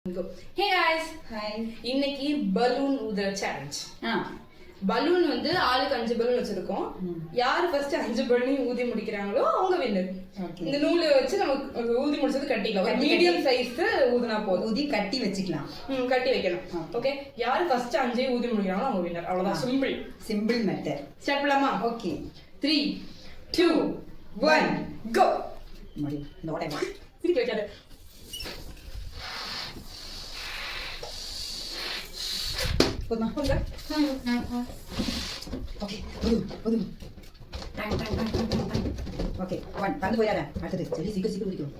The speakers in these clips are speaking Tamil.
Hey guys, Hi. இன்னைக்கு பலூன் ஊதுற சேலஞ்ச். பலூன் வந்து ஆளுக்கு 5 பலூன் வச்சிருக்கோம். யாரு ஃபர்ஸ்ட் 5 பலூன் ஊதி முடிக்கிறாங்களோ அவங்க வின்னர். இந்த நூலை வச்சு நம்ம ஊதி முடிச்சது கட்டிக்கலாம். மீடியம் சைஸ் ஊதுனா போதும். ஊதி கட்டி வச்சுக்கலாம். கட்டி வைக்கணும். ஓகே, யாரு ஃபர்ஸ்ட் 5 ஊதி முடிக்கிறாங்களோ அவங்க வின்னர். அவ்வளவுதான், சிம்பிள் மெத்தட். ஸ்டார்ட் பண்ணலாமா? ஓகே. 3 2 1 கோ. மடி இந்த ஓடை வா. சிரிக்க வைக்காத. போதுமா? ஓகே, போதும். ஓகே, 1 பறந்து போயிடாத. அடுத்தது சரி, சீக்கிரம் குடிக்கும்.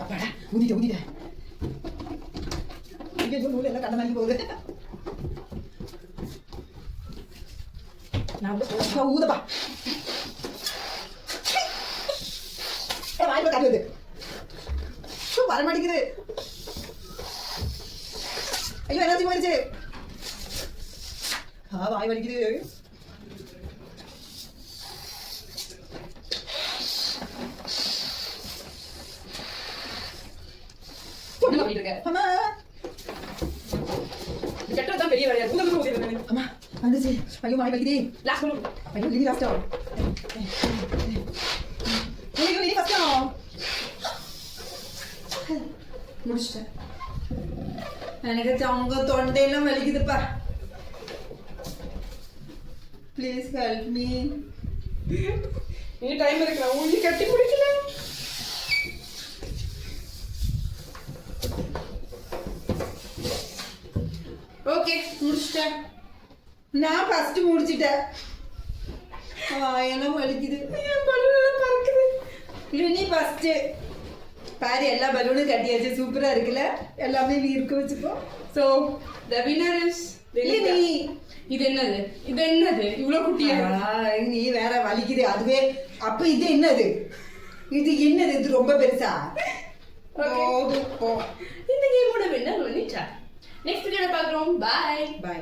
அப்பாடா, ஊதிட்ட. இங்கே நூல் எல்லாம் கண்ண மாதிரி போகுது. நான் ஊதப்பா. வாய்ப்பு காட்டுது, வர மாட்டேங்குது. ஐயோ, எனர்ஜி போயிடுச்சு. வாய் வலிக்குது. அம்மா, கட்டதான் பெரிய வேலையா இருக்கு. அம்மா வந்துச்சு. ஐயோ, வாய் வலிக்குது. Last balloon. ஐயோ, லிலி லாஸ்டா. லிலி ஃபர்ஸ்டா. முடிச்சிட்டேன். எனக்கு அவங்க தொண்டையெல்லாம் வலிக்குதுப்பா. Please help me. நீ டைம் இருக்கு, நான் ஊதி கட்டி முடிக்கல. ஓகே, முடிச்சிட்டேன். நான் ஃபர்ஸ்ட் முடிச்சிட்டேன். வாயெல்லாம் வலிக்குது. என் பலூன் எல்லாம் பறக்குது. லினி ஃபர்ஸ்ட். பாரு, எல்லா பலூனும் கட்டியாச்சு. சூப்பரா இருக்குல்ல? எல்லாமே வீர்க்க வச்சுக்கோ. So the winner is லினி. இது என்னது? இவ்வளவு குட்டியா? நீ வேற வலிக்குது அதுவே. அப்ப இது என்னது? இது ரொம்ப பெருசா? இந்த கேமோட வின்னர் வனிதா. நெக்ஸ்ட் வீடியோல பார்க்குறோம். பை.